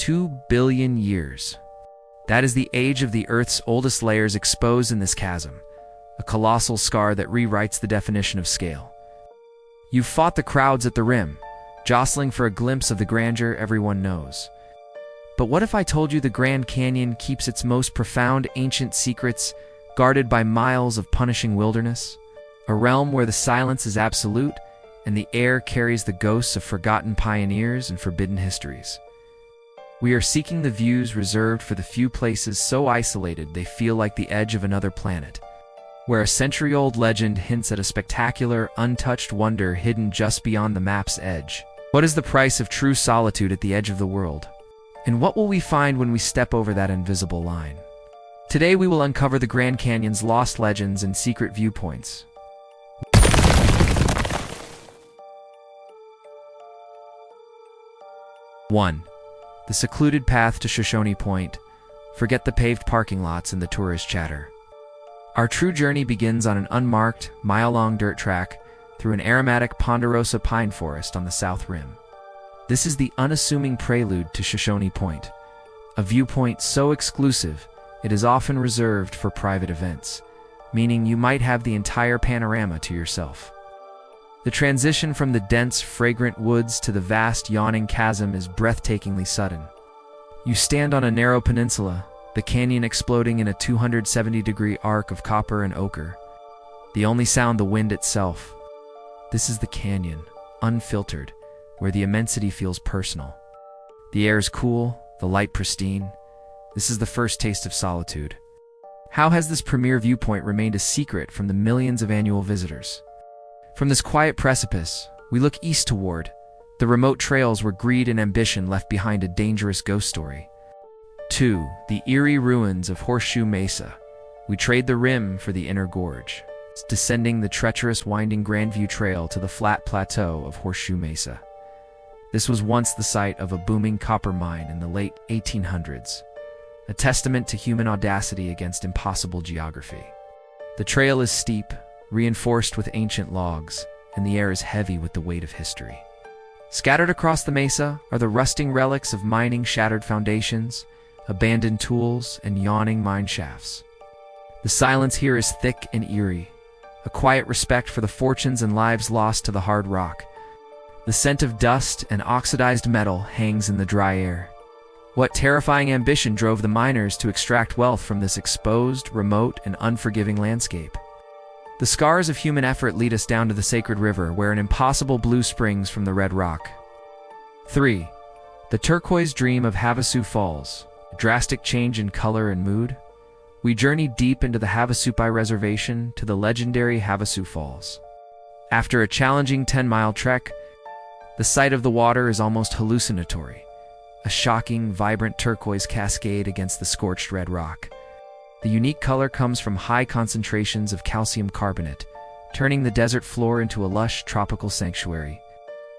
2 billion years. That is the age of the Earth's oldest layers exposed in this chasm, a colossal scar that rewrites the definition of scale. You've fought the crowds at the rim, jostling for a glimpse of the grandeur everyone knows. But what if I told you the Grand Canyon keeps its most profound ancient secrets guarded by miles of punishing wilderness? A realm where the silence is absolute and the air carries the ghosts of forgotten pioneers and forbidden histories. We are seeking the views reserved for the few places so isolated they feel like the edge of another planet, where a century-old legend hints at a spectacular, untouched wonder hidden just beyond the map's edge. What is the price of true solitude at the edge of the world? And what will we find when we step over that invisible line? Today we will uncover the Grand Canyon's lost legends and secret viewpoints. 1. The secluded path to Shoshone Point. Forget the paved parking lots and the tourist chatter. Our true journey begins on an unmarked, mile-long dirt track through an aromatic ponderosa pine forest on the south rim. This is the unassuming prelude to Shoshone Point, a viewpoint so exclusive it is often reserved for private events, meaning you might have the entire panorama to yourself. The transition from the dense, fragrant woods to the vast, yawning chasm is breathtakingly sudden. You stand on a narrow peninsula, the canyon exploding in a 270-degree arc of copper and ochre. The only sound the wind itself. This is the canyon, unfiltered, where the immensity feels personal. The air is cool, the light pristine. This is the first taste of solitude. How has this premier viewpoint remained a secret from the millions of annual visitors? From this quiet precipice, we look east toward the remote trails where greed and ambition left behind a dangerous ghost story. 2. The eerie ruins of Horseshoe Mesa. We trade the rim for the inner gorge, descending the treacherous winding Grandview Trail to the flat plateau of Horseshoe Mesa. This was once the site of a booming copper mine in the late 1800s, a testament to human audacity against impossible geography. The trail is steep, reinforced with ancient logs, and the air is heavy with the weight of history. Scattered across the mesa are the rusting relics of mining shattered foundations, abandoned tools, and yawning mine shafts. The silence here is thick and eerie, a quiet respect for the fortunes and lives lost to the hard rock. The scent of dust and oxidized metal hangs in the dry air. What terrifying ambition drove the miners to extract wealth from this exposed, remote, and unforgiving landscape? The scars of human effort lead us down to the sacred river, where an impossible blue springs from the red rock. 3. The turquoise dream of Havasu Falls. A drastic change in color and mood. We journey deep into the Havasupai Reservation to the legendary Havasu Falls. After a challenging 10-mile trek, the sight of the water is almost hallucinatory. A shocking, vibrant turquoise cascade against the scorched red rock. The unique color comes from high concentrations of calcium carbonate, turning the desert floor into a lush tropical sanctuary.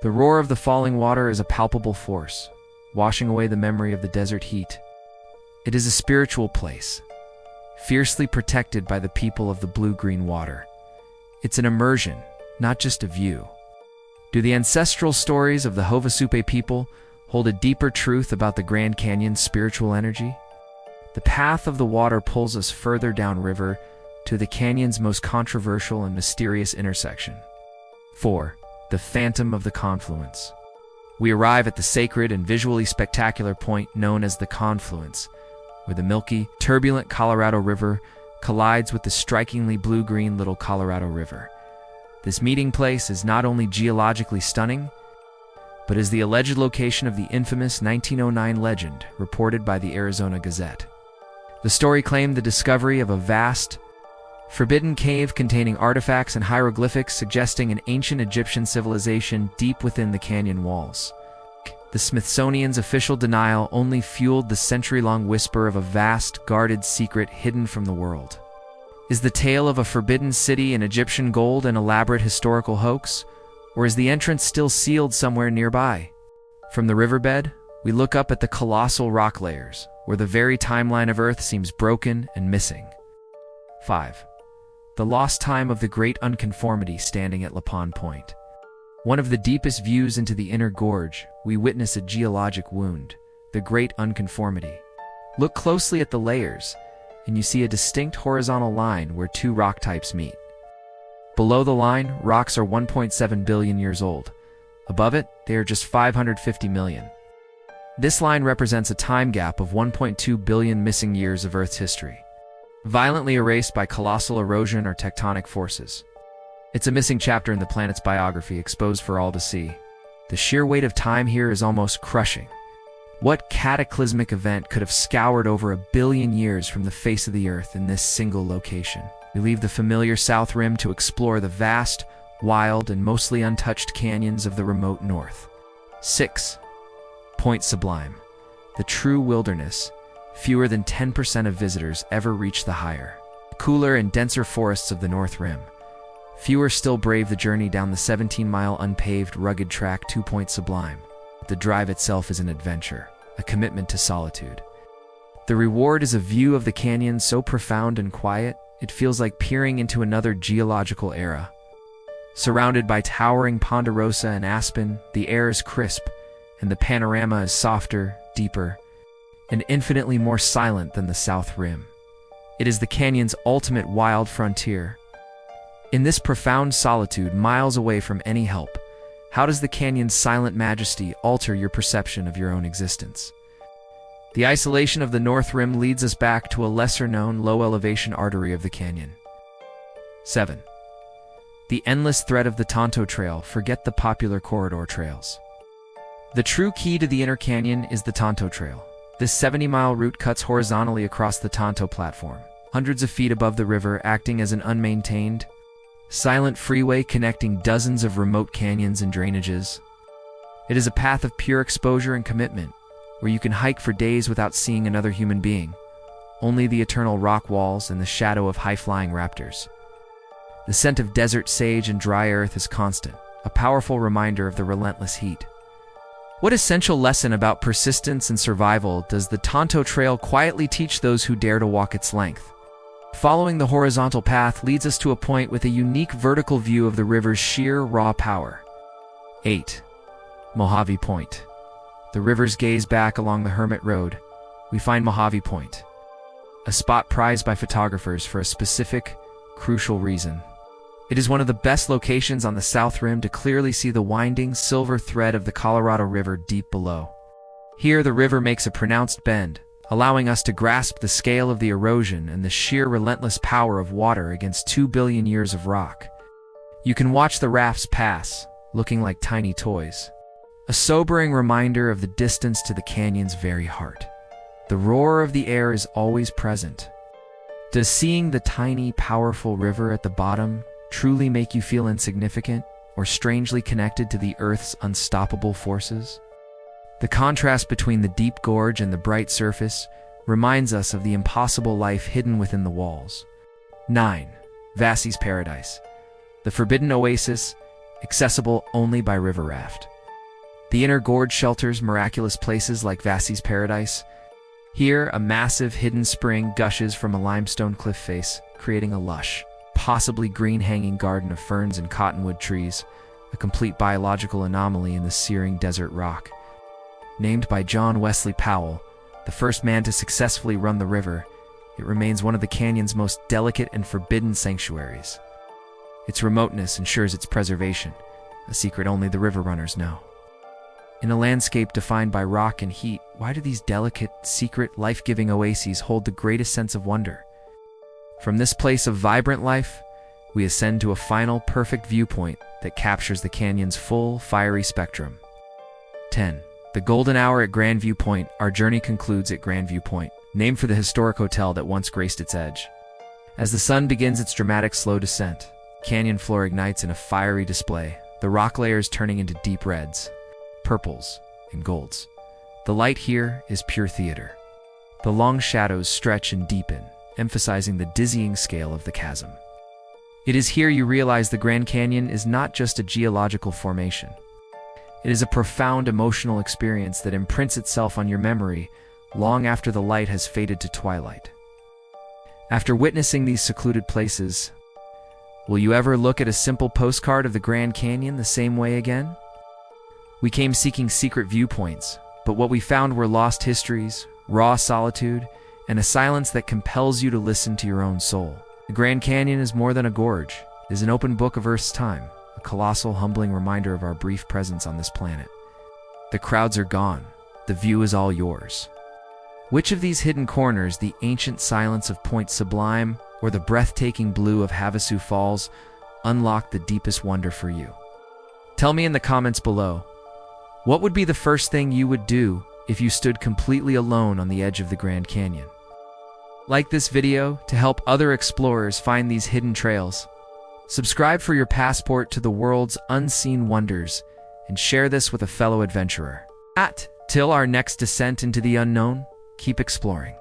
The roar of the falling water is a palpable force, washing away the memory of the desert heat. It is a spiritual place, fiercely protected by the people of the blue-green water. It's an immersion, not just a view. Do the ancestral stories of the Havasupai people hold a deeper truth about the Grand Canyon's spiritual energy? The path of the water pulls us further downriver to the canyon's most controversial and mysterious intersection. 4. The Phantom of the Confluence. We arrive at the sacred and visually spectacular point known as the Confluence, where the milky, turbulent Colorado River collides with the strikingly blue-green Little Colorado River. This meeting place is not only geologically stunning, but is the alleged location of the infamous 1909 legend reported by the Arizona Gazette. The story claimed the discovery of a vast, forbidden cave containing artifacts and hieroglyphics suggesting an ancient Egyptian civilization deep within the canyon walls. The Smithsonian's official denial only fueled the century-long whisper of a vast, guarded secret hidden from the world. Is the tale of a forbidden city in Egyptian gold an elaborate historical hoax, or is the entrance still sealed somewhere nearby? From the riverbed, we look up at the colossal rock layers, where the very timeline of Earth seems broken and missing. 5. The lost time of the Great Unconformity standing at Lapon Point. One of the deepest views into the inner gorge, we witness a geologic wound, the great unconformity. Look closely at the layers, and you see a distinct horizontal line where two rock types meet. Below the line, rocks are 1.7 billion years old. Above it, they are just 550 million. This line represents a time gap of 1.2 billion missing years of Earth's history, violently erased by colossal erosion or tectonic forces. It's a missing chapter in the planet's biography, exposed for all to see. The sheer weight of time here is almost crushing. What cataclysmic event could have scoured over 1 billion years from the face of the Earth in this single location? We leave the familiar South Rim to explore the vast, wild, and mostly untouched canyons of the remote north. 6. Point Sublime. The true wilderness. Fewer than 10% of visitors ever reach the higher, cooler and denser forests of the North Rim. Fewer still brave the journey down the 17-mile unpaved, rugged track to Point Sublime. The drive itself is an adventure, a commitment to solitude. The reward is a view of the canyon so profound and quiet, it feels like peering into another geological era. Surrounded by towering ponderosa and aspen, the air is crisp, and the panorama is softer, deeper, and infinitely more silent than the South Rim. It is the canyon's ultimate wild frontier. In this profound solitude, miles away from any help, how does the canyon's silent majesty alter your perception of your own existence? The isolation of the North Rim leads us back to a lesser-known, low-elevation artery of the canyon. 7. The endless thread of the Tonto Trail. Forget the popular corridor trails. The true key to the inner canyon is the Tonto Trail. This 70-mile route cuts horizontally across the Tonto platform, hundreds of feet above the river, acting as an unmaintained, silent freeway connecting dozens of remote canyons and drainages. It is a path of pure exposure and commitment, where you can hike for days without seeing another human being, only the eternal rock walls and the shadow of high-flying raptors. The scent of desert sage and dry earth is constant, a powerful reminder of the relentless heat. What essential lesson about persistence and survival does the Tonto Trail quietly teach those who dare to walk its length? Following the horizontal path leads us to a point with a unique vertical view of the river's sheer, raw power. 8. Mojave Point. The river's gaze back along the Hermit Road, we find Mojave Point, a spot prized by photographers for a specific, crucial reason. It is one of the best locations on the South Rim to clearly see the winding, silver thread of the Colorado River deep below. Here, the river makes a pronounced bend, allowing us to grasp the scale of the erosion and the sheer relentless power of water against 2 billion years of rock. You can watch the rafts pass, looking like tiny toys. A sobering reminder of the distance to the canyon's very heart. The roar of the air is always present. Does seeing the tiny, powerful river at the bottom truly make you feel insignificant or strangely connected to the Earth's unstoppable forces? The contrast between the deep gorge and the bright surface reminds us of the impossible life hidden within the walls. 9. Vassie's Paradise. The forbidden oasis, accessible only by river raft. The inner gorge shelters miraculous places like Vassie's Paradise. Here, a massive hidden spring gushes from a limestone cliff face, creating a lush, possibly green hanging garden of ferns and cottonwood trees, a complete biological anomaly in the searing desert rock. Named by John Wesley Powell, the first man to successfully run the river, it remains one of the canyon's most delicate and forbidden sanctuaries. Its remoteness ensures its preservation, a secret only the river runners know. In a landscape defined by rock and heat, why do these delicate, secret, life-giving oases hold the greatest sense of wonder? From this place of vibrant life, we ascend to a final, perfect viewpoint that captures the canyon's full, fiery spectrum. 10. The golden hour at Grandview Point. Our journey concludes at Grandview Point, named for the historic hotel that once graced its edge. As the sun begins its dramatic slow descent, the canyon floor ignites in a fiery display, the rock layers turning into deep reds, purples, and golds. The light here is pure theater. The long shadows stretch and deepen, emphasizing the dizzying scale of the chasm. It is here you realize the Grand Canyon is not just a geological formation. It is a profound emotional experience that imprints itself on your memory long after the light has faded to twilight. After witnessing these secluded places, will you ever look at a simple postcard of the Grand Canyon the same way again? We came seeking secret viewpoints, But what we found were lost histories, raw solitude, and a silence that compels you to listen to your own soul. The Grand Canyon is more than a gorge. It is an open book of Earth's time, a colossal, humbling reminder of our brief presence on this planet. The crowds are gone. The view is all yours. Which of these hidden corners, the ancient silence of Point Sublime or the breathtaking blue of Havasu Falls, unlock the deepest wonder for you? Tell me in the comments below. What would be the first thing you would do if you stood completely alone on the edge of the Grand Canyon? Like this video to help other explorers find these hidden trails. Subscribe for your passport to the world's unseen wonders, and share this with a fellow adventurer. Till our next descent into the unknown, keep exploring.